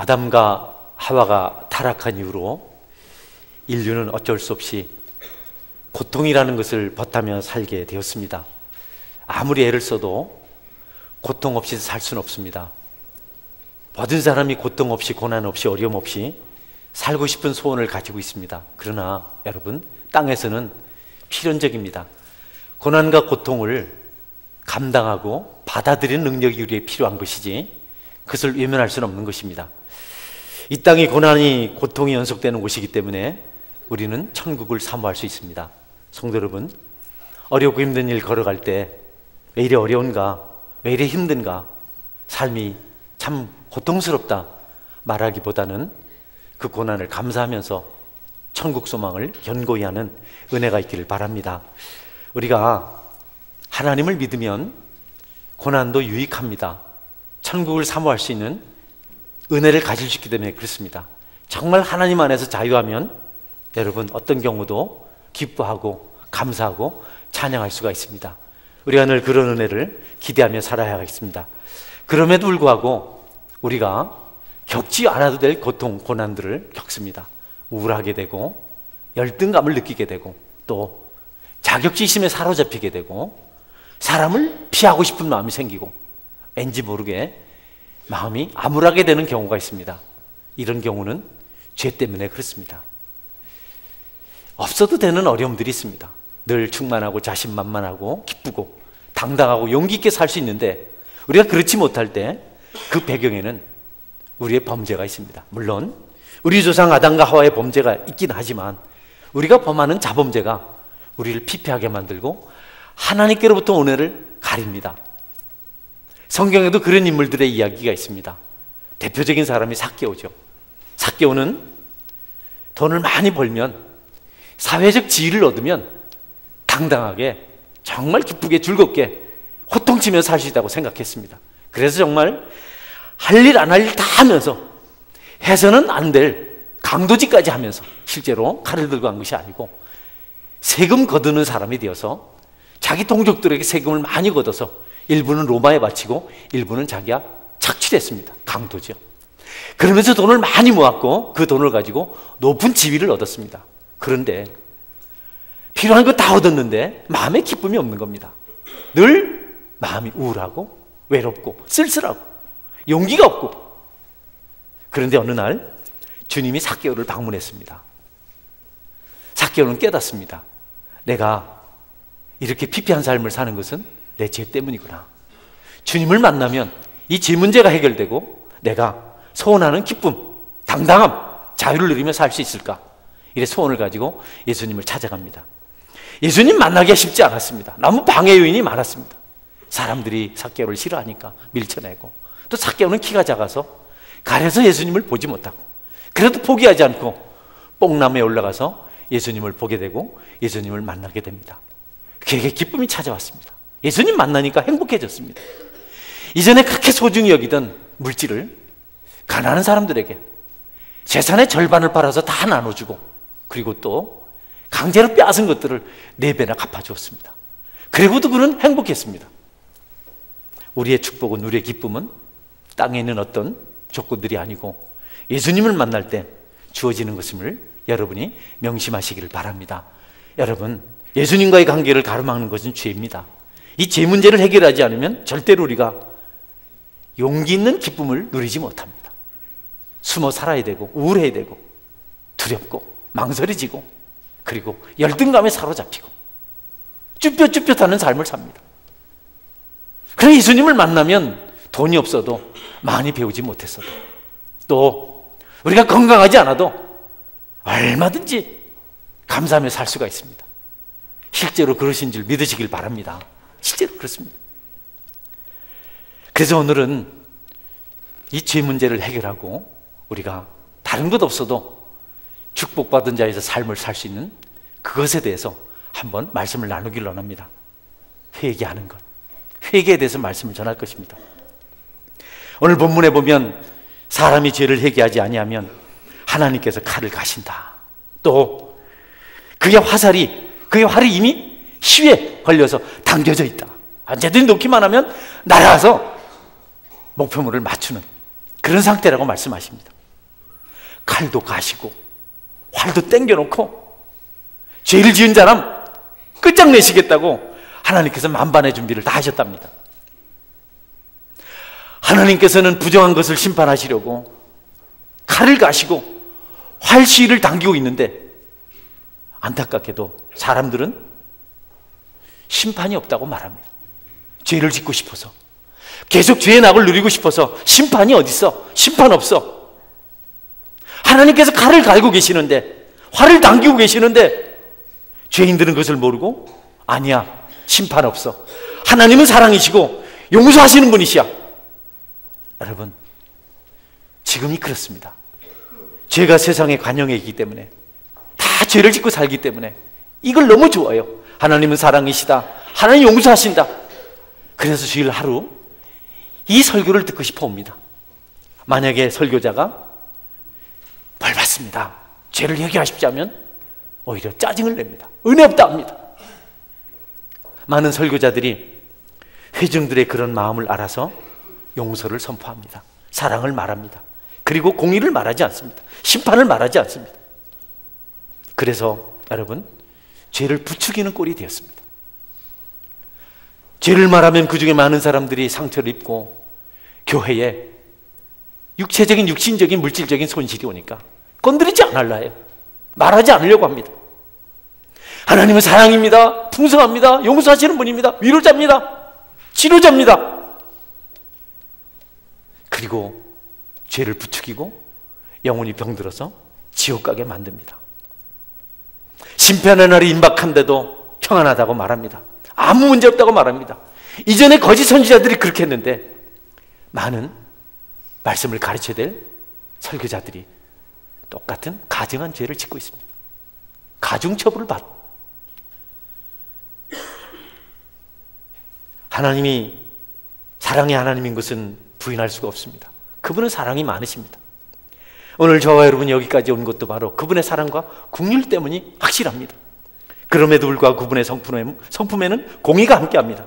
아담과 하와가 타락한 이후로 인류는 어쩔 수 없이 고통이라는 것을 버타며 살게 되었습니다. 아무리 애를 써도 고통 없이 살 수는 없습니다. 모든 사람이 고통 없이, 고난 없이, 어려움 없이 살고 싶은 소원을 가지고 있습니다. 그러나 여러분, 땅에서는 필연적입니다. 고난과 고통을 감당하고 받아들이는 능력이 우리에게 필요한 것이지 그것을 외면할 수는 없는 것입니다. 이 땅이 고난이, 고통이 연속되는 곳이기 때문에 우리는 천국을 사모할 수 있습니다. 성도 여러분, 어렵고 힘든 일 걸어갈 때 왜 이리 어려운가, 왜 이리 힘든가, 삶이 참 고통스럽다 말하기보다는 그 고난을 감사하면서 천국 소망을 견고히 하는 은혜가 있기를 바랍니다. 우리가 하나님을 믿으면 고난도 유익합니다. 천국을 사모할 수 있는 은혜를 가질 수 있기 때문에 그렇습니다. 정말 하나님 안에서 자유하면 여러분 어떤 경우도 기뻐하고 감사하고 찬양할 수가 있습니다. 우리가 늘 그런 은혜를 기대하며 살아야겠습니다. 그럼에도 불구하고 우리가 겪지 않아도 될 고통, 고난들을 겪습니다. 우울하게 되고 열등감을 느끼게 되고 또 자격지심에 사로잡히게 되고 사람을 피하고 싶은 마음이 생기고 왠지 모르게 마음이 암울하게 되는 경우가 있습니다. 이런 경우는 죄 때문에 그렇습니다. 없어도 되는 어려움들이 있습니다. 늘 충만하고 자신만만하고 기쁘고 당당하고 용기 있게 살 수 있는데 우리가 그렇지 못할 때 그 배경에는 우리의 범죄가 있습니다. 물론 우리 조상 아담과 하와의 범죄가 있긴 하지만 우리가 범하는 자범죄가 우리를 피폐하게 만들고 하나님께로부터 은혜를 가립니다. 성경에도 그런 인물들의 이야기가 있습니다. 대표적인 사람이 삭개오죠. 삭개오는 돈을 많이 벌면, 사회적 지위를 얻으면 당당하게 정말 기쁘게 즐겁게 호통치며 살 수 있다고 생각했습니다. 그래서 정말 할 일 안 할 일 다 하면서 해서는 안 될 강도질까지 하면서 실제로 칼을 들고 한 것이 아니고 세금 거두는 사람이 되어서 자기 동족들에게 세금을 많이 걷어서 일부는 로마에 바치고 일부는 자기가 착취했습니다. 강도죠. 그러면서 돈을 많이 모았고 그 돈을 가지고 높은 지위를 얻었습니다. 그런데 필요한 거 다 얻었는데 마음에 기쁨이 없는 겁니다. 늘 마음이 우울하고 외롭고 쓸쓸하고 용기가 없고. 그런데 어느 날 주님이 삭개오를 방문했습니다. 삭개오는 깨닫습니다. 내가 이렇게 피폐한 삶을 사는 것은 내 죄 때문이구나. 주님을 만나면 이 죄 문제가 해결되고 내가 소원하는 기쁨, 당당함, 자유를 누리며 살 수 있을까? 이래 소원을 가지고 예수님을 찾아갑니다. 예수님 만나기가 쉽지 않았습니다. 너무 방해 요인이 많았습니다. 사람들이 삭개오를 싫어하니까 밀쳐내고, 또 삭개오는 키가 작아서 가려서 예수님을 보지 못하고, 그래도 포기하지 않고 뽕나무에 올라가서 예수님을 보게 되고 예수님을 만나게 됩니다. 그에게 기쁨이 찾아왔습니다. 예수님 만나니까 행복해졌습니다. 이전에 그렇게 소중히 여기던 물질을 가난한 사람들에게 재산의 절반을 팔아서 다 나눠주고, 그리고 또 강제로 빼앗은 것들을 4배나 갚아주었습니다. 그리고도 그는 행복했습니다. 우리의 축복은, 우리의 기쁨은 땅에 있는 어떤 조건들이 아니고 예수님을 만날 때 주어지는 것임을 여러분이 명심하시기를 바랍니다. 여러분, 예수님과의 관계를 가로막는 것은 죄입니다. 이 죄 문제를 해결하지 않으면 절대로 우리가 용기 있는 기쁨을 누리지 못합니다. 숨어 살아야 되고 우울해야 되고 두렵고 망설여지고 그리고 열등감에 사로잡히고 쭈뼛쭈뼛하는 삶을 삽니다. 그래서 예수님을 만나면 돈이 없어도, 많이 배우지 못했어도, 또 우리가 건강하지 않아도 얼마든지 감사하며 살 수가 있습니다. 실제로 그러신 줄 믿으시길 바랍니다. 실제로 그렇습니다. 그래서 오늘은 이 죄 문제를 해결하고 우리가 다른 것 없어도 축복받은 자에서 삶을 살 수 있는 그것에 대해서 한번 말씀을 나누기를 원합니다. 회개하는 것, 회개에 대해서 말씀을 전할 것입니다. 오늘 본문에 보면 사람이 죄를 회개하지 아니하면 하나님께서 칼을 가신다. 또 그의 활이 이미 시에 걸려서 당겨져 있다. 언제든지 놓기만 하면 날아가서 목표물을 맞추는 그런 상태라고 말씀하십니다. 칼도 가시고 활도 땡겨놓고 죄를 지은 사람 끝장내시겠다고 하나님께서 만반의 준비를 다 하셨답니다. 하나님께서는 부정한 것을 심판하시려고 칼을 가시고 활시위를 당기고 있는데, 안타깝게도 사람들은 심판이 없다고 말합니다. 죄를 짓고 싶어서, 계속 죄의 낙을 누리고 싶어서 심판이 어딨어? 심판 없어. 하나님께서 칼을 갈고 계시는데, 활을 당기고 계시는데 죄인들은 그것을 모르고 아니야, 심판 없어. 하나님은 사랑이시고 용서하시는 분이시야. 여러분, 지금이 그렇습니다. 죄가 세상에 관영해 있기 때문에, 다 죄를 짓고 살기 때문에 이걸 너무 좋아요. 하나님은 사랑이시다, 하나님 용서하신다. 그래서 주일 하루 이 설교를 듣고 싶어 옵니다. 만약에 설교자가 벌 받습니다, 죄를 회개하십시오 하면 오히려 짜증을 냅니다. 은혜 없다 합니다. 많은 설교자들이 회중들의 그런 마음을 알아서 용서를 선포합니다. 사랑을 말합니다. 그리고 공의를 말하지 않습니다. 심판을 말하지 않습니다. 그래서 여러분, 죄를 부추기는 꼴이 되었습니다. 죄를 말하면 그 중에 많은 사람들이 상처를 입고 교회에 육체적인, 육신적인, 물질적인 손실이 오니까 건드리지 않으려 해요. 말하지 않으려고 합니다. 하나님은 사랑입니다, 풍성합니다, 용서하시는 분입니다, 위로자입니다, 치료자입니다. 그리고 죄를 부추기고 영혼이 병들어서 지옥 가게 만듭니다. 심판의 날이 임박한데도 평안하다고 말합니다. 아무 문제 없다고 말합니다. 이전에 거짓 선지자들이 그렇게 했는데, 많은 말씀을 가르쳐야 될 설교자들이 똑같은 가증한 죄를 짓고 있습니다. 가중처벌을 받고, 하나님이 사랑의 하나님인 것은 부인할 수가 없습니다. 그분은 사랑이 많으십니다. 오늘 저와 여러분이 여기까지 온 것도 바로 그분의 사랑과 긍휼 때문이 확실합니다. 그럼에도 불구하고 그분의 성품에는 공의가 함께합니다.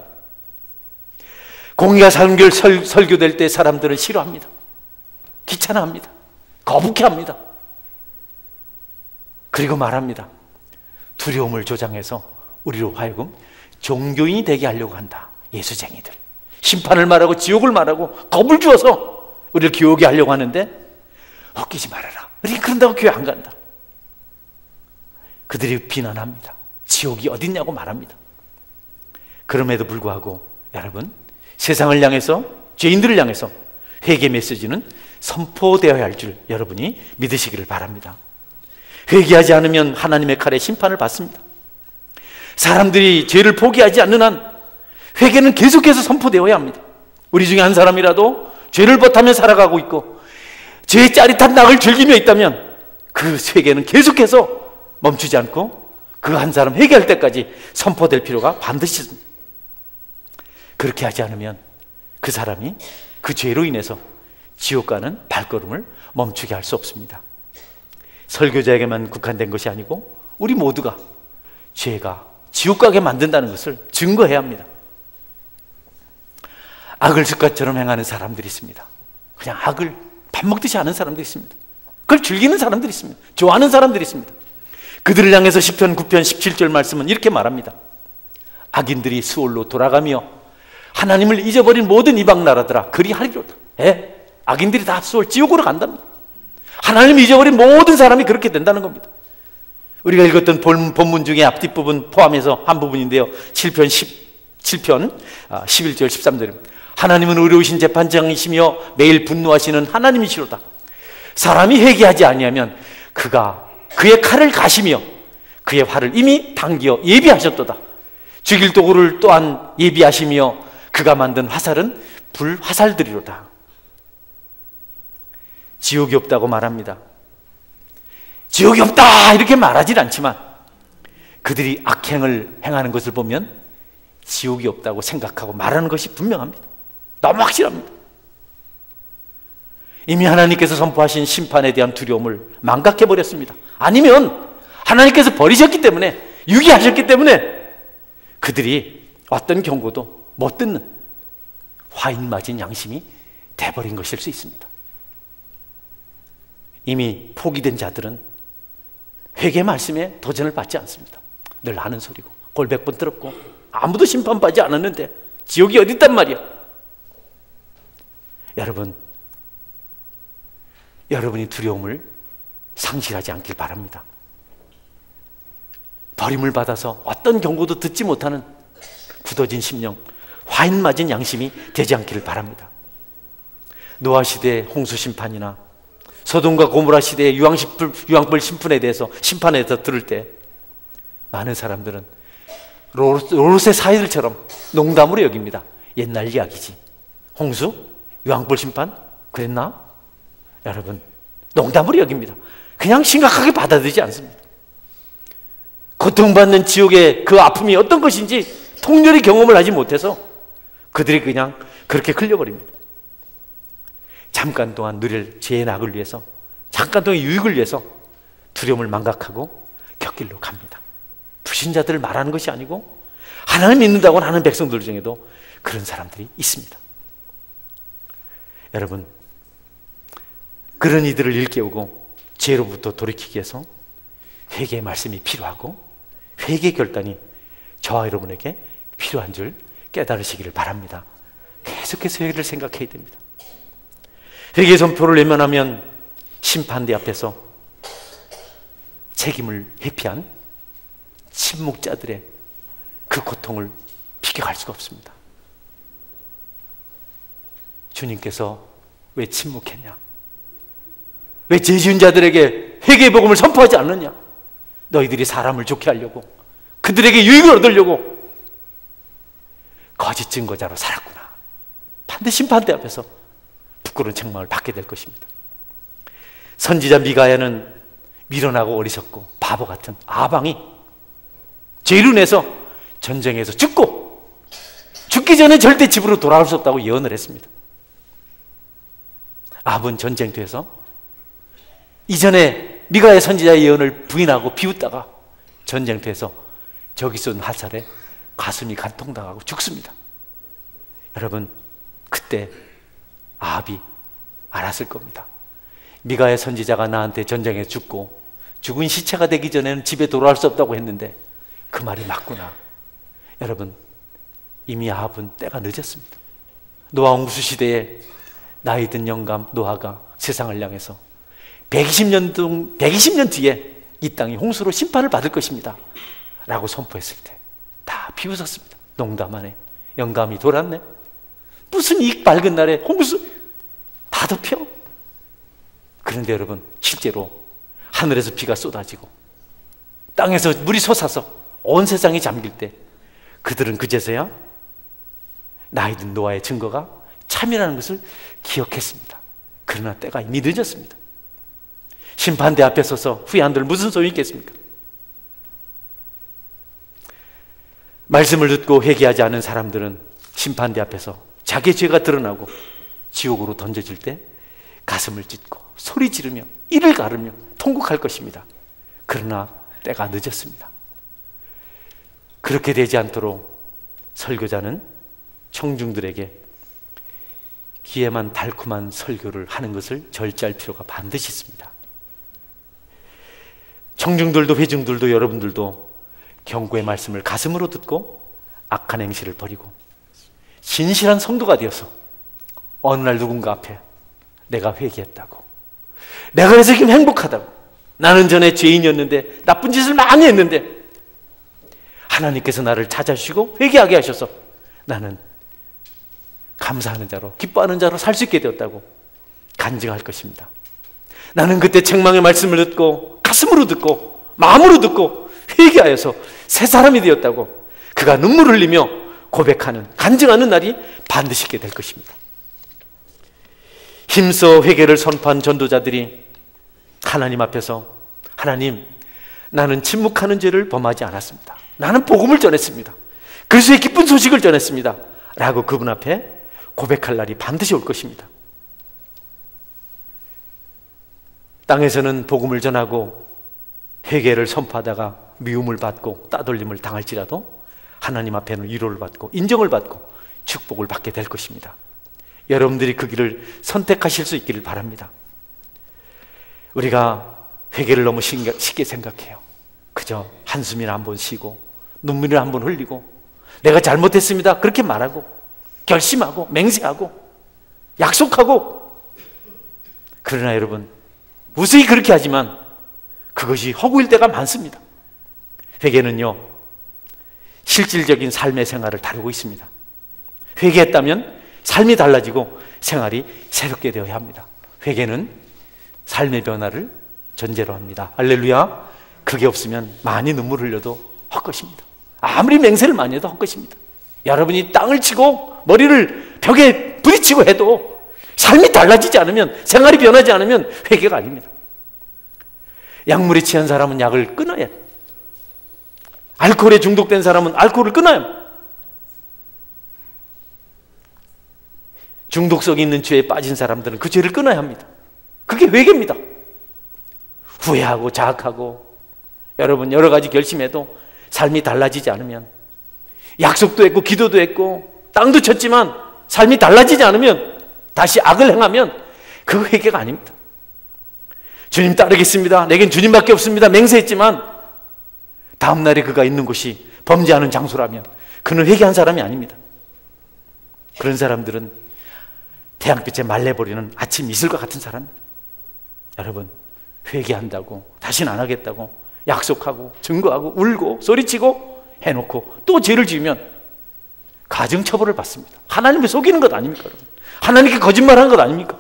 공의가 설교될 때 사람들은 싫어합니다. 귀찮아합니다. 거북해합니다. 그리고 말합니다. 두려움을 조장해서 우리로 하여금 종교인이 되게 하려고 한다. 예수쟁이들. 심판을 말하고 지옥을 말하고 겁을 주어서 우리를 기우게 하려고 하는데, 웃기지 말아라, 우리 그런다고 교회 안 간다. 그들이 비난합니다. 지옥이 어딨냐고 말합니다. 그럼에도 불구하고 여러분, 세상을 향해서, 죄인들을 향해서 회개 메시지는 선포되어야 할 줄 여러분이 믿으시기를 바랍니다. 회개하지 않으면 하나님의 칼에 심판을 받습니다. 사람들이 죄를 포기하지 않는 한 회개는 계속해서 선포되어야 합니다. 우리 중에 한 사람이라도 죄를 버타며 살아가고 있고 죄의 짜릿한 낙을 즐기며 있다면 그 회개는 계속해서 멈추지 않고 그 한 사람 회개할 때까지 선포될 필요가 반드시 있습니다. 그렇게 하지 않으면 그 사람이 그 죄로 인해서 지옥 가는 발걸음을 멈추게 할 수 없습니다. 설교자에게만 국한된 것이 아니고 우리 모두가 죄가 지옥 가게 만든다는 것을 증거해야 합니다. 악을 습관처럼 행하는 사람들이 있습니다. 그냥 악을 밥 먹듯이 하는 사람들이 있습니다. 그걸 즐기는 사람들이 있습니다. 좋아하는 사람들이 있습니다. 그들을 향해서 시편 9편 17절 말씀은 이렇게 말합니다. 악인들이 수올로 돌아가며 하나님을 잊어버린 모든 이방 나라들아 그리하리로다. 악인들이 다 수올 지옥으로 간답니다. 하나님을 잊어버린 모든 사람이 그렇게 된다는 겁니다. 우리가 읽었던 본문 중에 앞뒷부분 포함해서 한 부분인데요, 7편 11절 13절입니다. 하나님은 의로우신 재판장이시며 매일 분노하시는 하나님이시로다. 사람이 회개하지 아니하면 그가 그의 칼을 가시며 그의 활을 이미 당겨 예비하셨도다. 죽일 도구를 또한 예비하시며 그가 만든 화살은 불화살들이로다. 지옥이 없다고 말합니다. 지옥이 없다 이렇게 말하진 않지만 그들이 악행을 행하는 것을 보면 지옥이 없다고 생각하고 말하는 것이 분명합니다. 너무 확실합니다. 이미 하나님께서 선포하신 심판에 대한 두려움을 망각해버렸습니다. 아니면 하나님께서 버리셨기 때문에, 유기하셨기 때문에 그들이 어떤 경고도 못 듣는 화인 맞은 양심이 돼버린 것일 수 있습니다. 이미 포기된 자들은 회개 말씀에 도전을 받지 않습니다. 늘 하는 소리고 골백 번 들었고 아무도 심판받지 않았는데 지옥이 어디 있단 말이야. 여러분이 두려움을 상실하지 않길 바랍니다. 버림을 받아서 어떤 경고도 듣지 못하는 굳어진 심령, 화인 맞은 양심이 되지 않기를 바랍니다. 노아 시대의 홍수 심판이나 소돔과 고모라 시대의 유황불 심판에 대해서 들을 때 많은 사람들은 롯의 사이들처럼 농담으로 여깁니다. 옛날 이야기지. 홍수? 유황불 심판? 그랬나? 여러분, 농담으로 여깁니다. 그냥 심각하게 받아들이지 않습니다. 고통받는 지옥의 그 아픔이 어떤 것인지 통렬히 경험을 하지 못해서 그들이 그냥 그렇게 흘려버립니다. 잠깐 동안 누릴 죄의 낙을 위해서, 잠깐 동안 유익을 위해서 두려움을 망각하고 곁길로 갑니다. 불신자들을 말하는 것이 아니고 하나님 믿는다고 하는 백성들 중에도 그런 사람들이 있습니다. 여러분, 그런 이들을 일깨우고 죄로부터 돌이키기 위해서 회개의 말씀이 필요하고 회개의 결단이 저와 여러분에게 필요한 줄 깨달으시기를 바랍니다. 계속해서 회개를 생각해야 됩니다. 회개 선포를 외면하면 심판대 앞에서 책임을 회피한 침묵자들의 그 고통을 비껴갈 수가 없습니다. 주님께서 왜 침묵했냐? 왜 죄 지은 자들에게 회개의 복음을 선포하지 않느냐? 너희들이 사람을 좋게 하려고, 그들에게 유익을 얻으려고 거짓 증거자로 살았구나. 반드시 심판대 앞에서 부끄러운 책망을 받게 될 것입니다. 선지자 미가야는 미련하고 어리석고 바보 같은 아방이 죄로 인해서 전쟁에서 죽기 전에 절대 집으로 돌아올 수 없다고 예언을 했습니다. 아합은 전쟁터에서 이전에 미가야 선지자의 예언을 부인하고 비웃다가 전쟁터에서 적이 쏜 화살에 가슴이 간통당하고 죽습니다. 여러분, 그때 아합이 알았을 겁니다. 미가야 선지자가 나한테 전쟁에 죽고 죽은 시체가 되기 전에는 집에 돌아올 수 없다고 했는데 그 말이 맞구나. 여러분, 이미 아합은 때가 늦었습니다. 노아 홍수 시대에 나이 든 영감 노아가 세상을 향해서 120년 뒤에 이 땅이 홍수로 심판을 받을 것입니다 라고 선포했을 때 다 비웃었습니다. 농담 안 해. 영감이 돌았네. 무슨 이 밝은 날에 홍수 다 덮여. 그런데 여러분, 실제로 하늘에서 비가 쏟아지고 땅에서 물이 솟아서 온 세상이 잠길 때 그들은 그제서야 나이든 노아의 증거가 참이라는 것을 기억했습니다. 그러나 때가 이미 늦었습니다. 심판대 앞에 서서 후회한들 무슨 소용이 있겠습니까? 말씀을 듣고 회개하지 않은 사람들은 심판대 앞에서 자기의 죄가 드러나고 지옥으로 던져질 때 가슴을 찢고 소리 지르며 이를 가르며 통곡할 것입니다. 그러나 때가 늦었습니다. 그렇게 되지 않도록 설교자는 청중들에게 귀에만 달콤한 설교를 하는 것을 절제할 필요가 반드시 있습니다. 청중들도 회중들도 여러분들도 경고의 말씀을 가슴으로 듣고 악한 행실을 버리고 진실한 성도가 되어서 어느 날 누군가 앞에 내가 회개했다고, 내가 그래서 지금 행복하다고, 나는 전에 죄인이었는데 나쁜 짓을 많이 했는데 하나님께서 나를 찾아주시고 회개하게 하셔서 나는 감사하는 자로, 기뻐하는 자로 살 수 있게 되었다고 간증할 것입니다. 나는 그때 책망의 말씀을 듣고 가슴으로 듣고 마음으로 듣고 회개하여서 새 사람이 되었다고 그가 눈물을 흘리며 고백하는, 간증하는 날이 반드시 있게 될 것입니다. 힘써 회개를 선포한 전도자들이 하나님 앞에서, 하나님, 나는 침묵하는 죄를 범하지 않았습니다. 나는 복음을 전했습니다. 그리스도의 기쁜 소식을 전했습니다 라고 그분 앞에 고백할 날이 반드시 올 것입니다. 땅에서는 복음을 전하고 회개를 선포하다가 미움을 받고 따돌림을 당할지라도 하나님 앞에는 위로를 받고 인정을 받고 축복을 받게 될 것입니다. 여러분들이 그 길을 선택하실 수 있기를 바랍니다. 우리가 회개를 너무 쉽게 생각해요. 그저 한숨이나 한번 쉬고 눈물을 한번 흘리고 내가 잘못했습니다 그렇게 말하고 결심하고 맹세하고 약속하고, 그러나 여러분 무수히 그렇게 하지만 그것이 허구일 때가 많습니다. 회개는요 실질적인 삶의 생활을 다루고 있습니다. 회개했다면 삶이 달라지고 생활이 새롭게 되어야 합니다. 회개는 삶의 변화를 전제로 합니다. 할렐루야. 그게 없으면 많이 눈물 흘려도 헛것입니다. 아무리 맹세를 많이 해도 헛것입니다. 여러분이 땅을 치고 머리를 벽에 부딪히고 해도 삶이 달라지지 않으면, 생활이 변하지 않으면 회개가 아닙니다. 약물에 취한 사람은 약을 끊어야 해요. 알코올에 중독된 사람은 알코올을 끊어요. 중독성이 있는 죄에 빠진 사람들은 그 죄를 끊어야 합니다. 그게 회개입니다. 후회하고 자학하고 여러분 여러 가지 결심해도 삶이 달라지지 않으면, 약속도 했고 기도도 했고 땅도 쳤지만 삶이 달라지지 않으면, 다시 악을 행하면 그 회개가 아닙니다. 주님 따르겠습니다, 내겐 주님밖에 없습니다 맹세했지만 다음날에 그가 있는 곳이 범죄하는 장소라면 그는 회개한 사람이 아닙니다. 그런 사람들은 태양빛에 말려버리는 아침 이슬과 같은 사람입니다. 여러분 회개한다고 다시는 안 하겠다고 약속하고 증거하고 울고 소리치고 해놓고 또 죄를 지으면 가정처벌을 받습니다. 하나님을 속이는 것 아닙니까? 여러분? 하나님께 거짓말한 것 아닙니까?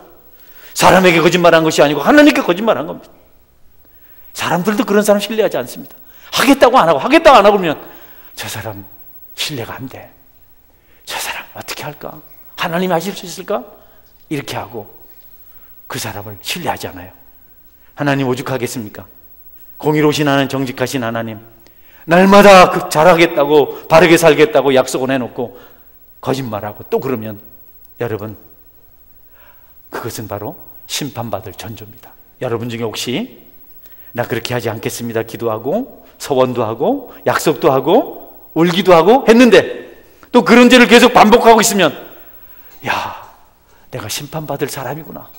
사람에게 거짓말한 것이 아니고 하나님께 거짓말한 겁니다. 사람들도 그런 사람 신뢰하지 않습니다. 하겠다고 안 하고 하겠다고 안 하고 그러면 저 사람 신뢰가 안 돼, 저 사람 어떻게 할까, 하나님이 하실 수 있을까, 이렇게 하고 그 사람을 신뢰하지 않아요. 하나님 오죽하겠습니까? 공의로우신 하나님, 정직하신 하나님, 날마다 잘하겠다고 바르게 살겠다고 약속을 해놓고 거짓말하고 또 그러면 여러분 그것은 바로 심판받을 전조입니다. 여러분 중에 혹시 나 그렇게 하지 않겠습니다 기도하고 서원도 하고 약속도 하고 울기도 하고 했는데 또 그런 죄를 계속 반복하고 있으면, 야, 내가 심판받을 사람이구나.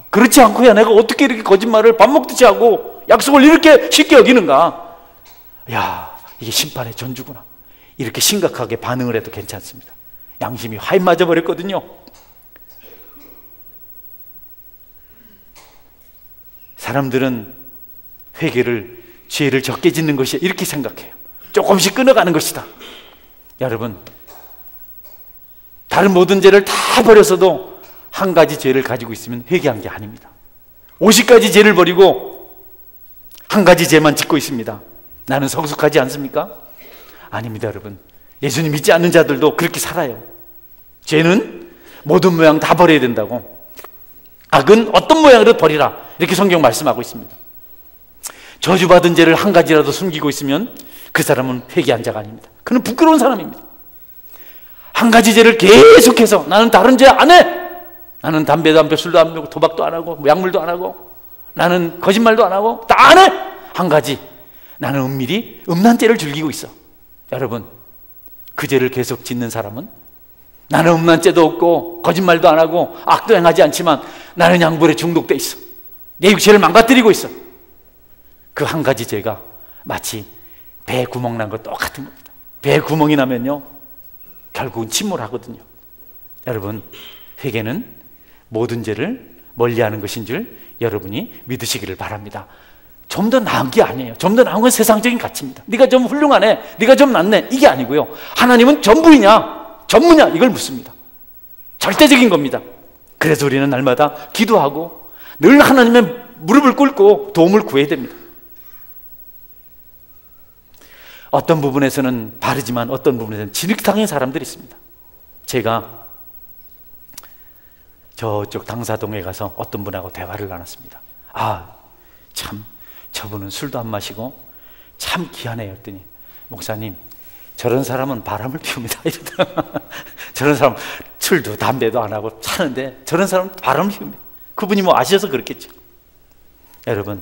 그렇지 않고야 내가 어떻게 이렇게 거짓말을 밥 먹듯이 하고 약속을 이렇게 쉽게 여기는가, 야, 이게 심판의 전주구나. 이렇게 심각하게 반응을 해도 괜찮습니다. 양심이 화인 맞아버렸거든요. 사람들은 회개를, 죄를 적게 짓는 것이 이렇게 생각해요. 조금씩 끊어가는 것이다. 여러분 다른 모든 죄를 다 버렸어도 한 가지 죄를 가지고 있으면 회개한 게 아닙니다. 50가지 죄를 버리고 한 가지 죄만 짓고 있습니다. 나는 성숙하지 않습니까? 아닙니다. 여러분 예수님 믿지 않는 자들도 그렇게 살아요. 죄는 모든 모양 다 버려야 된다고, 악은 어떤 모양으로 버리라, 이렇게 성경 말씀하고 있습니다. 저주받은 죄를 한 가지라도 숨기고 있으면 그 사람은 회개한 자가 아닙니다. 그는 부끄러운 사람입니다. 한 가지 죄를 계속해서 나는 다른 죄 안 해, 나는 담배도 안 피우고 술도 안 피우고 도박도 안 하고 약물도 안 하고 나는 거짓말도 안 하고 다 안 해, 한 가지 나는 은밀히 음란 죄를 즐기고 있어. 여러분 그 죄를 계속 짓는 사람은 나는 음란 죄도 없고 거짓말도 안 하고 악도 행하지 않지만 나는 양불에 중독돼 있어, 내 육체를 망가뜨리고 있어. 그 한 가지 죄가 마치 배에 구멍 난 것 똑같은 겁니다. 배에 구멍이 나면요 결국은 침몰하거든요. 여러분 회개는 모든 죄를 멀리하는 것인 줄 여러분이 믿으시기를 바랍니다. 좀 더 나은 게 아니에요. 좀 더 나은 건 세상적인 가치입니다. 네가 좀 훌륭하네, 네가 좀 낫네, 이게 아니고요. 하나님은 전부이냐 전무냐 이걸 묻습니다. 절대적인 겁니다. 그래서 우리는 날마다 기도하고 늘 하나님의 무릎을 꿇고 도움을 구해야 됩니다. 어떤 부분에서는 바르지만 어떤 부분에서는 진흙탕인 사람들이 있습니다. 제가 저쪽 당사동에 가서 어떤 분하고 대화를 나눴습니다. 아, 참 저분은 술도 안 마시고 참 귀하네요 했더니, 목사님 저런 사람은 바람을 피웁니다 이러더라고요. 저런 사람 술도 담배도 안 하고 사는데 저런 사람은 바람을 피웁니다. 그분이 뭐 아셔서 그렇겠죠. 여러분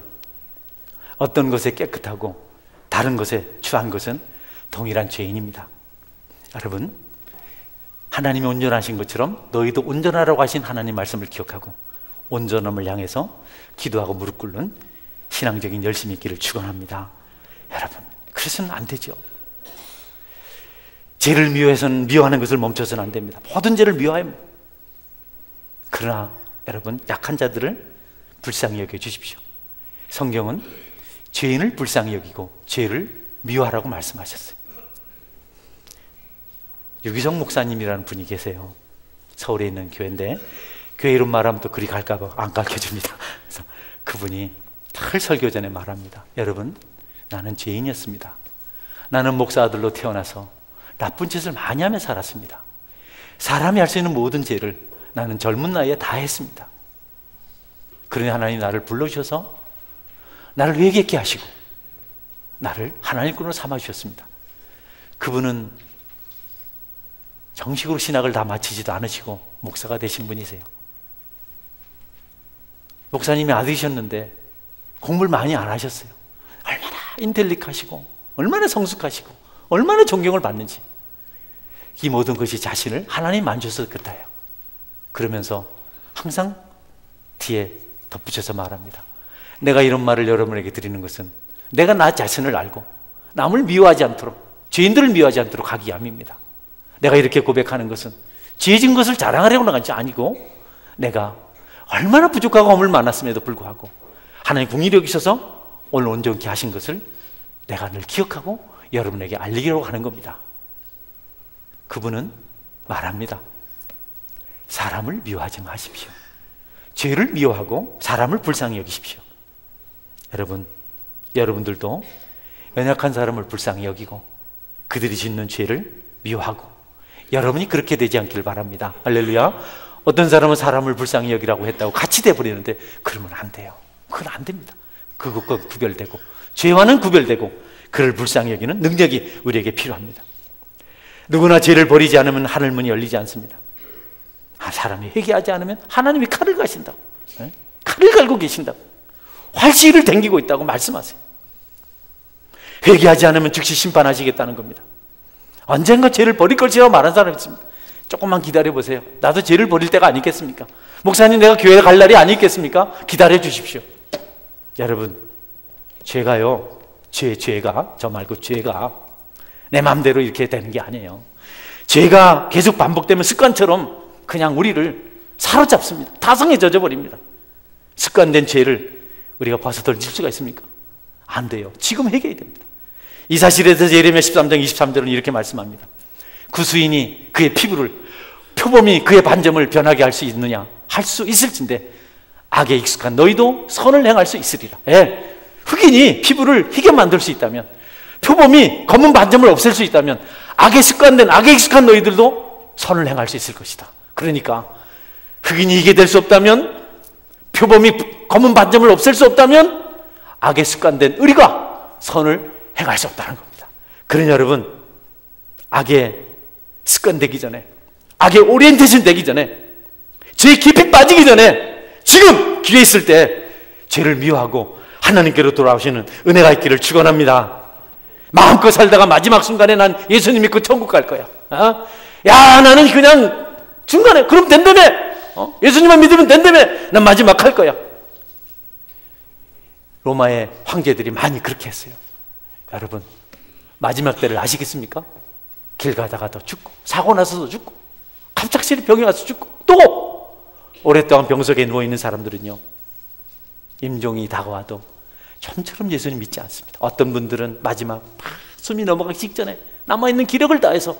어떤 것에 깨끗하고 다른 것에 추한 것은 동일한 죄인입니다. 여러분 하나님이 온전하신 것처럼 너희도 온전하라고 하신 하나님 말씀을 기억하고 온전함을 향해서 기도하고 무릎 꿇는 신앙적인 열심이 있기를 축원합니다. 여러분, 그래서는 안 되죠. 죄를 미워해서는 미워하는 것을 멈춰서는 안 됩니다. 모든 죄를 미워해요. 그러나 여러분, 약한 자들을 불쌍히 여겨 주십시오. 성경은 죄인을 불쌍히 여기고 죄를 미워하라고 말씀하셨어요. 유기성 목사님이라는 분이 계세요. 서울에 있는 교회인데, 교회 이름 말하면 또 그리 갈까봐 안 가르쳐줍니다. 그래서 그분이 늘 설교 전에 말합니다. 여러분, 나는 죄인이었습니다. 나는 목사 아들로 태어나서 나쁜 짓을 많이 하며 살았습니다. 사람이 할 수 있는 모든 죄를 나는 젊은 나이에 다 했습니다. 그러니 하나님 나를 불러주셔서 나를 회개케 하시고 나를 하나님 꾼으로 삼아주셨습니다. 그분은 정식으로 신학을 다 마치지도 않으시고 목사가 되신 분이세요. 목사님이 아들이셨는데 공부를 많이 안 하셨어요. 얼마나 인텔릭하시고 얼마나 성숙하시고 얼마나 존경을 받는지, 이 모든 것이 자신을 하나님 만져서 그렇다요. 그러면서 항상 뒤에 덧붙여서 말합니다. 내가 이런 말을 여러분에게 드리는 것은 내가 나 자신을 알고 남을 미워하지 않도록, 죄인들을 미워하지 않도록 하기 위함입니다. 내가 이렇게 고백하는 것은 죄진 것을 자랑하려고 나간 것이 아니고, 내가 얼마나 부족하고 허물 많았음에도 불구하고 하나님 긍휼히 여기셔서 오늘 온전케 하신 것을 내가 늘 기억하고 여러분에게 알리려고 하는 겁니다. 그분은 말합니다. 사람을 미워하지 마십시오. 죄를 미워하고 사람을 불쌍히 여기십시오. 여러분, 여러분들도 연약한 사람을 불쌍히 여기고 그들이 짓는 죄를 미워하고, 여러분이 그렇게 되지 않길 바랍니다. 할렐루야. 어떤 사람은 사람을 불쌍히 여기라고 했다고 같이 돼버리는데 그러면 안 돼요. 그건 안 됩니다. 그것과 구별되고 죄와는 구별되고 그를 불쌍히 여기는 능력이 우리에게 필요합니다. 누구나 죄를 버리지 않으면 하늘문이 열리지 않습니다. 사람이 회개하지 않으면 하나님이 칼을 가신다고, 칼을 갈고 계신다고, 활시위를 당기고 있다고 말씀하세요. 회개하지 않으면 즉시 심판하시겠다는 겁니다. 언젠가 죄를 버릴 것이라고 말한 사람이 있습니다. 조금만 기다려보세요. 나도 죄를 버릴 때가 아니겠습니까? 목사님, 내가 교회 갈 날이 아니겠습니까? 기다려 주십시오. 여러분, 죄가요, 죄가, 저 말고 죄가 내 마음대로 이렇게 되는 게 아니에요. 죄가 계속 반복되면 습관처럼 그냥 우리를 사로잡습니다. 타성에 젖어버립니다. 습관된 죄를 우리가 벗어던질 수가 있습니까? 안 돼요. 지금 해결해야 됩니다. 이 사실에서 예레미야 13장 23절은 이렇게 말씀합니다. 구수인이 그의 피부를, 표범이 그의 반점을 변하게 할 수 있느냐? 할 수 있을진데 악에 익숙한 너희도 선을 행할 수 있으리라. 예. 흑인이 피부를 희게 만들 수 있다면, 표범이 검은 반점을 없앨 수 있다면, 악에 습관된, 악에 익숙한 너희들도 선을 행할 수 있을 것이다. 그러니까 흑인이 이게 될 수 없다면, 표범이 검은 반점을 없앨 수 없다면, 악에 습관된 우리가 선을 행할 수 없다는 겁니다. 그러니 여러분, 악에 습관되기 전에, 악에 오리엔테이션 되기 전에, 죄에 깊이 빠지기 전에 지금 기회 있을 때 죄를 미워하고 하나님께로 돌아오시는 은혜가 있기를 축원합니다. 마음껏 살다가 마지막 순간에 난 예수님 믿고 천국 갈 거야. 야, 나는 그냥 중간에 그럼 된다며. 예수님만 믿으면 된다며. 난 마지막 할 거야. 로마의 황제들이 많이 그렇게 했어요. 여러분, 마지막 때를 아시겠습니까? 길 가다가도 죽고, 사고 나서도 죽고, 갑작스레 병이 와서 죽고, 또 오랫동안 병석에 누워있는 사람들은요, 임종이 다가와도 좀처럼 예수님 믿지 않습니다. 어떤 분들은 마지막 숨이 넘어가기 직전에 남아있는 기력을 다해서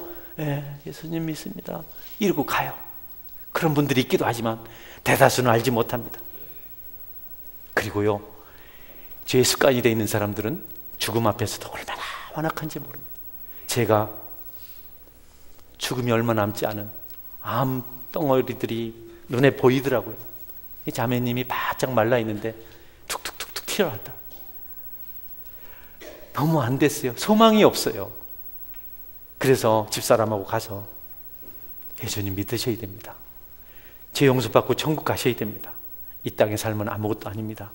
예수님 믿습니다 이러고 가요. 그런 분들이 있기도 하지만 대다수는 알지 못합니다. 그리고요, 죄의 습관이 되어 있는 사람들은 죽음 앞에서도 얼마나 완악한지 모릅니다. 제가 죽음이 얼마 남지 않은 암 덩어리들이 눈에 보이더라고요. 이 자매님이 바짝 말라 있는데 툭툭툭툭 튀어나왔다. 너무 안 됐어요. 소망이 없어요. 그래서 집사람하고 가서 예수님 믿으셔야 됩니다. 죄 용서 받고 천국 가셔야 됩니다. 이 땅의 삶은 아무것도 아닙니다.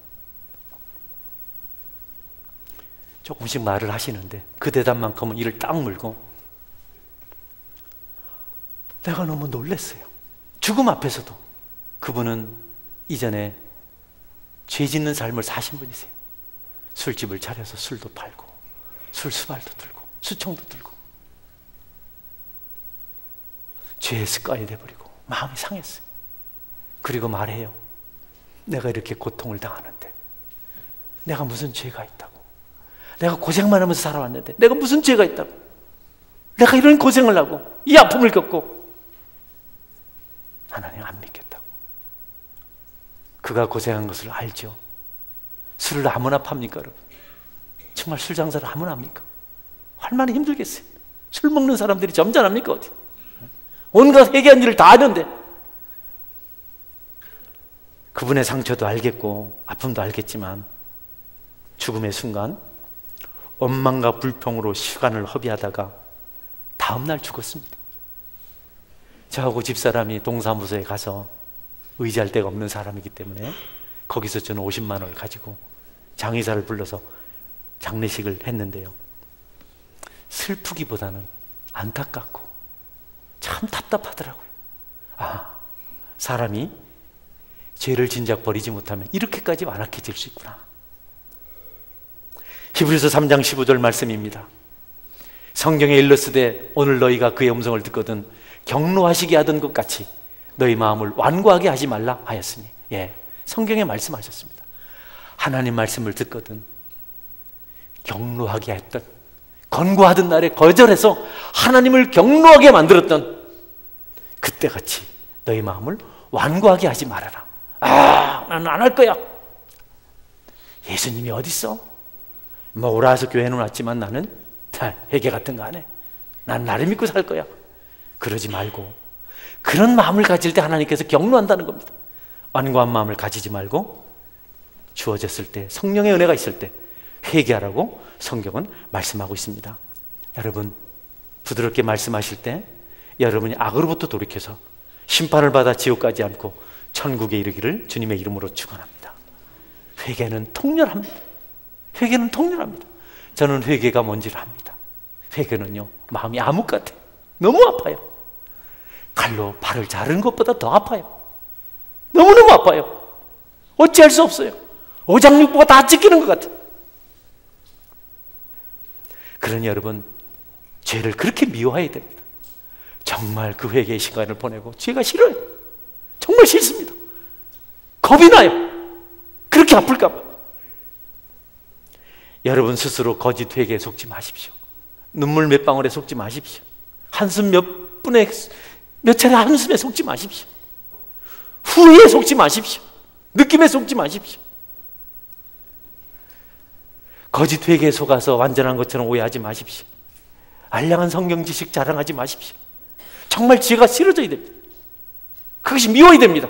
조금씩 말을 하시는데 그 대답만큼은 이를 딱 물고, 내가 너무 놀랐어요. 죽음 앞에서도 그분은 이전에 죄 짓는 삶을 사신 분이세요. 술집을 차려서 술도 팔고 술수발도 들고 수총도 들고 죄의 습관이 돼버리고 마음이 상했어요. 그리고 말해요. 내가 이렇게 고통을 당하는데 내가 무슨 죄가 있다고, 내가 고생만 하면서 살아왔는데 내가 무슨 죄가 있다고, 내가 이런 고생을 하고 이 아픔을 겪고 하나님 안 믿겠다고. 그가 고생한 것을 알죠. 술을 아무나 팝니까 여러분? 정말 술 장사를 아무나 합니까? 얼마나 힘들겠어요. 술 먹는 사람들이 점잖합니까 어디? 온갖 회개한 일을 다 하는데 그분의 상처도 알겠고 아픔도 알겠지만 죽음의 순간 원망과 불평으로 시간을 허비하다가 다음날 죽었습니다. 저하고 집사람이 동사무소에 가서 의지할 데가 없는 사람이기 때문에 거기서 저는 50만 원을 가지고 장의사를 불러서 장례식을 했는데요. 슬프기보다는 안타깝고 참 답답하더라고요. 아, 사람이 죄를 진작 버리지 못하면 이렇게까지 완악해질 수 있구나. 히브리서 3장 15절 말씀입니다. 성경에 일렀으되 오늘 너희가 그의 음성을 듣거든 경노하시게 하던 것 같이 너희 마음을 완고하게 하지 말라 하였으니. 예, 성경에 말씀하셨습니다. 하나님 말씀을 듣거든 경노하게 했던, 권고하던 날에 거절해서 하나님을 경노하게 만들었던 그때같이 너희 마음을 완고하게 하지 말아라. 아, 나는 안 할 거야. 예수님이 어딨어? 뭐 오라 해서 교회는 왔지만 나는 회개 같은 거 안 해. 난 나를 믿고 살 거야. 그러지 말고 그런 마음을 가질 때 하나님께서 경노한다는 겁니다. 완고한 마음을 가지지 말고 주어졌을 때, 성령의 은혜가 있을 때 회개하라고 성경은 말씀하고 있습니다. 여러분, 부드럽게 말씀하실 때 여러분이 악으로부터 돌이켜서 심판을 받아 지옥 가지 않고 천국에 이르기를 주님의 이름으로 축원합니다. 회개는 통렬합니다. 회개는 통렬합니다. 저는 회개가 뭔지를 압니다. 회개는요, 마음이 암흑 같아요. 너무 아파요. 칼로 발을 자르는 것보다 더 아파요. 너무너무 아파요. 어찌할 수 없어요. 오장육부가 다 찢기는 것 같아요. 그러니 여러분, 죄를 그렇게 미워해야 됩니다. 정말 그 회개의 시간을 보내고 죄가 싫어요. 정말 싫습니다. 겁이 나요. 그렇게 아플까 봐. 여러분 스스로 거짓 회개에 속지 마십시오. 눈물 몇 방울에 속지 마십시오. 한숨 몇 차례 한숨에 속지 마십시오. 후회에 속지 마십시오. 느낌에 속지 마십시오. 거짓 회개에 속아서 완전한 것처럼 오해하지 마십시오. 알량한 성경 지식 자랑하지 마십시오. 정말 죄가 싫어져야 됩니다. 그것이 미워야 됩니다.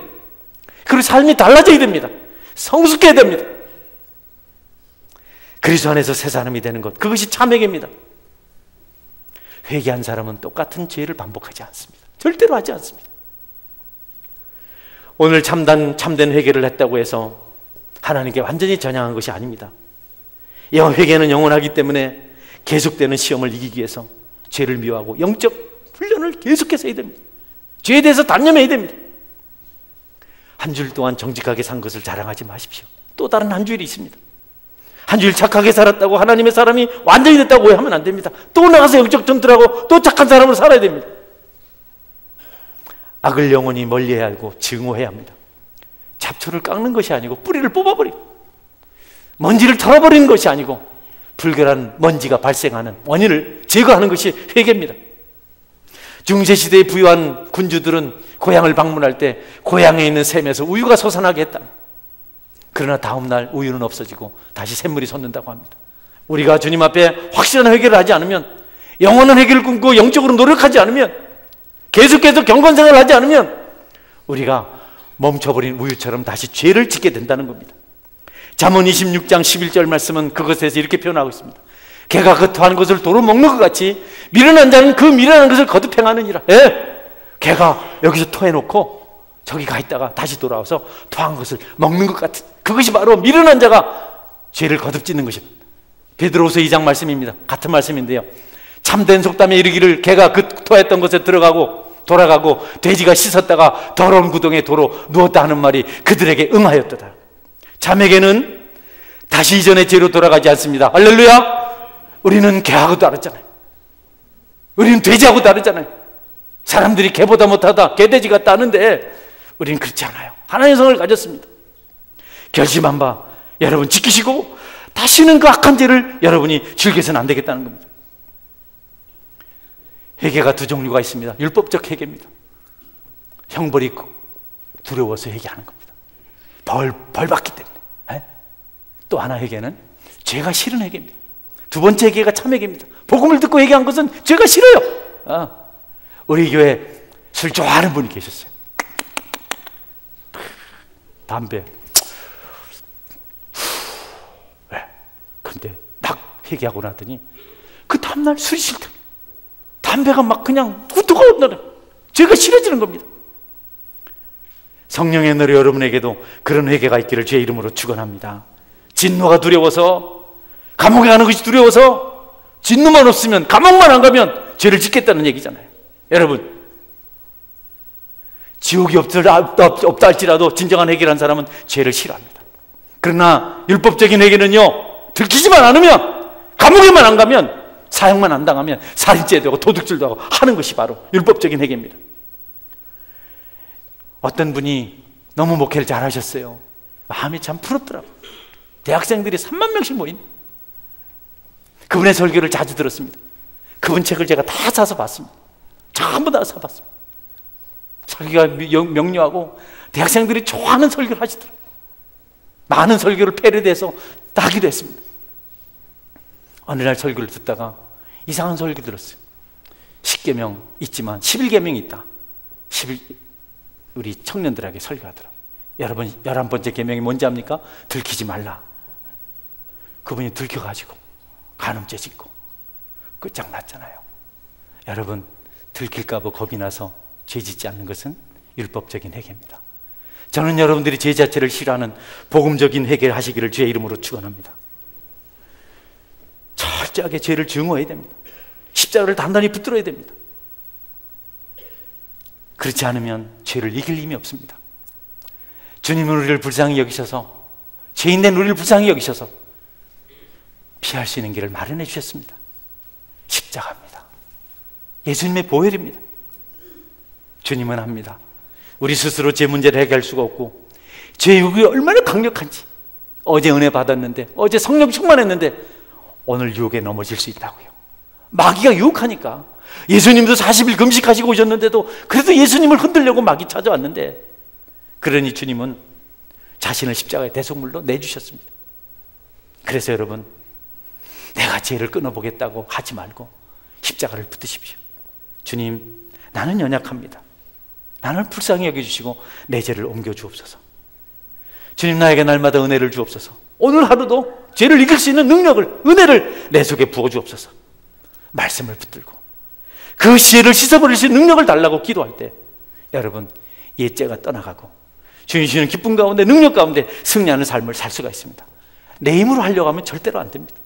그리고 삶이 달라져야 됩니다. 성숙해야 됩니다. 그리스도 안에서 새 사람이 되는 것, 그것이 참 회개입니다. 회개한 사람은 똑같은 죄를 반복하지 않습니다. 절대로 하지 않습니다. 오늘 참된 회개를 했다고 해서 하나님께 완전히 전향한 것이 아닙니다. 회개는 영원하기 때문에 계속되는 시험을 이기기 위해서 죄를 미워하고 영적 훈련을 계속해서 해야 됩니다. 죄에 대해서 단념해야 됩니다. 한 주일 동안 정직하게 산 것을 자랑하지 마십시오. 또 다른 한 주일이 있습니다. 한 주일 착하게 살았다고 하나님의 사람이 완전히 됐다고 오해하면 안 됩니다. 또 나가서 영적 전투를 하고 또 착한 사람으로 살아야 됩니다. 악을 영원히 멀리해야 하고 증오해야 합니다. 잡초를 깎는 것이 아니고 뿌리를 뽑아버리고, 먼지를 털어버리는 것이 아니고 불결한 먼지가 발생하는 원인을 제거하는 것이 회개입니다. 중세시대에 부유한 군주들은 고향을 방문할 때 고향에 있는 샘에서 우유가 솟아나게 했다. 그러나 다음날 우유는 없어지고 다시 샘물이 솟는다고 합니다. 우리가 주님 앞에 확실한 회개를 하지 않으면, 영원한 회개를 꿈꾸고 영적으로 노력하지 않으면, 계속해서 경건생활을 하지 않으면 우리가 멈춰버린 우유처럼 다시 죄를 짓게 된다는 겁니다. 잠언 26장 11절 말씀은 그것에 대해서 이렇게 표현하고 있습니다. 개가 그 토한 것을 도로 먹는 것 같이 미련한 자는 그 미련한 것을 거듭 행하느니라. 개가 여기서 토해놓고 저기 가 있다가 다시 돌아와서 토한 것을 먹는 것 같은, 그것이 바로 미련한 자가 죄를 거듭 짓는 것입니다. 베드로후서 2장 말씀입니다. 같은 말씀인데요, 참된 속담에 이르기를 개가 그 토했던 것에 들어가고 돌아가고 돼지가 씻었다가 더러운 구덩이에 도로 누웠다 하는 말이 그들에게 응하였도다. 자매에게는 다시 이전의 죄로 돌아가지 않습니다. 할렐루야. 우리는 개하고 다르잖아요. 우리는 돼지하고 다르잖아요. 사람들이 개보다 못하다, 개돼지 같다 하는데 우리는 그렇지 않아요. 하나님의 성을 가졌습니다. 결심한 바 여러분 지키시고 다시는 그 악한 죄를 여러분이 즐겨서는 안 되겠다는 겁니다. 회개가 두 종류가 있습니다. 율법적 회개입니다. 형벌이 두려워서 회개하는 겁니다. 벌 받기 때문에. 또 하나 회개는 죄가 싫은 회개입니다. 두 번째 회개가 참 회개입니다. 복음을 듣고 회개한 것은 죄가 싫어요. 우리 교회에 술 좋아하는 분이 계셨어요. 담배. 근데 막 회개하고 나더니 그 다음날 술이 싫다. 담배가 막 그냥 뜨거운 날에 죄가 싫어지는 겁니다. 성령의 노래 여러분에게도 그런 회개가 있기를 주의 이름으로 축원합니다. 진노가 두려워서, 감옥에 가는 것이 두려워서, 진노만 없으면, 감옥만 안 가면 죄를 짓겠다는 얘기잖아요. 여러분, 지옥이 없다 할지라도 진정한 회개를 한 사람은 죄를 싫어합니다. 그러나 율법적인 회개는요, 들키지만 않으면, 감옥에만 안 가면, 사형만 안 당하면 살인죄도 하고 도둑질도 하고 하는 것이 바로 율법적인 회개입니다. 어떤 분이 너무 목회를 잘하셨어요. 마음이 참 부럽더라고요. 대학생들이 3만 명씩 모인 그분의 설교를 자주 들었습니다. 그분 책을 제가 다 사서 봤습니다. 전부 다 사봤습니다. 설교가 명료하고 대학생들이 좋아하는 설교를 하시더라고요. 많은 설교를 패러디해서 하기도 했습니다. 어느 날 설교를 듣다가 이상한 설교 들었어요. 10계명 있지만 11계명이 있다. 우리 청년들에게 설교하더라고요. 여러분, 11번째 계명이 뭔지 압니까? 들키지 말라. 그분이 들켜가지고 간음죄 짓고 끝장났잖아요. 여러분, 들킬까 봐 겁이 나서 죄 짓지 않는 것은 율법적인 회개입니다. 저는 여러분들이 죄 자체를 싫어하는 복음적인 회개를 하시기를 주의 이름으로 축원합니다. 철저하게 죄를 증오해야 됩니다. 십자가를 단단히 붙들어야 됩니다. 그렇지 않으면 죄를 이길 힘이 없습니다. 주님은 우리를 불쌍히 여기셔서, 죄인된 우리를 불쌍히 여기셔서 피할 수 있는 길을 마련해 주셨습니다. 십자가입니다. 예수님의 보혈입니다. 주님은 합니다. 우리 스스로 제 문제를 해결할 수가 없고 죄 유혹이 얼마나 강력한지, 어제 은혜 받았는데, 어제 성령 충만했는데 오늘 유혹에 넘어질 수 있다고요. 마귀가 유혹하니까. 예수님도 40일 금식하시고 오셨는데도 그래도 예수님을 흔들려고 마귀 찾아왔는데, 그러니 주님은 자신을 십자가의 대속물로 내주셨습니다. 그래서 여러분, 내가 죄를 끊어보겠다고 하지 말고 십자가를 붙드십시오. 주님, 나는 연약합니다. 나는 불쌍히 여겨주시고 내 죄를 옮겨주옵소서. 주님, 나에게 날마다 은혜를 주옵소서. 오늘 하루도 죄를 이길 수 있는 능력을, 은혜를 내 속에 부어주옵소서. 말씀을 붙들고 그 죄를 씻어버릴 수 있는 능력을 달라고 기도할 때 여러분, 옛죄가 떠나가고 주님 주시는 기쁨 가운데, 능력 가운데 승리하는 삶을 살 수가 있습니다. 내 힘으로 하려고 하면 절대로 안 됩니다.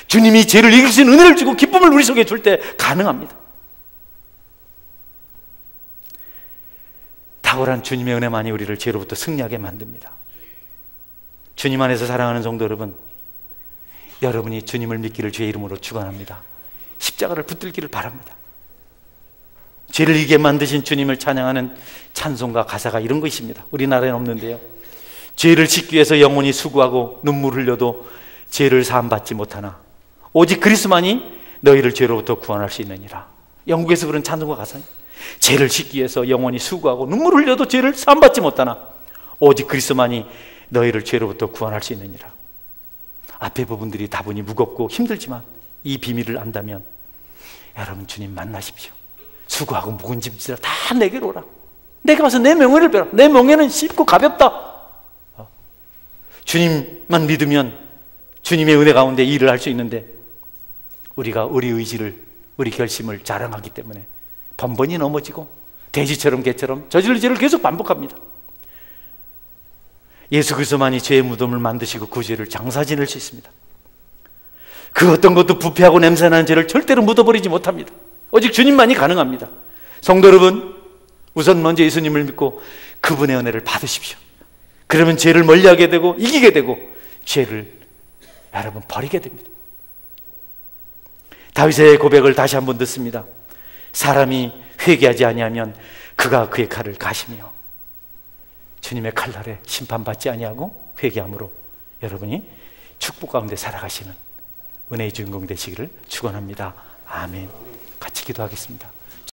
주님이 죄를 이길 수 있는 은혜를 주고 기쁨을 우리 속에 줄 때 가능합니다. 탁월한 주님의 은혜만이 우리를 죄로부터 승리하게 만듭니다. 주님 안에서 사랑하는 성도 여러분, 여러분이 주님을 믿기를 주의 이름으로 축원합니다. 십자가를 붙들기를 바랍니다. 죄를 이기게 만드신 주님을 찬양하는 찬송가 가사가 이런 것입니다. 우리나라에는 없는데요. 죄를 씻기 위해서 영원히 수고하고 눈물 흘려도 죄를 사함받지 못하나 오직 그리스도만이 너희를 죄로부터 구원할 수 있느니라. 영국에서 부른 찬송가 가사입니다. 죄를 씻기 위해서 영원히 수고하고 눈물 흘려도 죄를 사함받지 못하나 오직 그리스도만이 너희를 죄로부터 구원할 수 있느니라. 앞에 부분들이 다분히 무겁고 힘들지만 이 비밀을 안다면 여러분, 주님 만나십시오. 수고하고 묵은 짐지라 다 내게로 오라. 내가 와서 내 명예를 배라. 내 명예는 쉽고 가볍다. 주님만 믿으면 주님의 은혜 가운데 일을 할 수 있는데, 우리가 우리 의지를, 우리 결심을 자랑하기 때문에 번번이 넘어지고 돼지처럼 개처럼 저질 죄를 계속 반복합니다. 예수 그리스도만이 죄의 무덤을 만드시고 그 죄를 장사 지낼 수 있습니다. 그 어떤 것도 부패하고 냄새나는 죄를 절대로 묻어버리지 못합니다. 오직 주님만이 가능합니다. 성도 여러분, 우선 먼저 예수님을 믿고 그분의 은혜를 받으십시오. 그러면 죄를 멀리하게 되고 이기게 되고 죄를 여러분 버리게 됩니다. 다윗의 고백을 다시 한번 듣습니다. 사람이 회개하지 아니하면 그가 그의 칼을 가시며, 주님의 칼날에 심판받지 아니하고 회개함으로 여러분이 축복 가운데 살아가시는 은혜의 주인공 되시기를 축원합니다. 아멘. 같이 기도하겠습니다.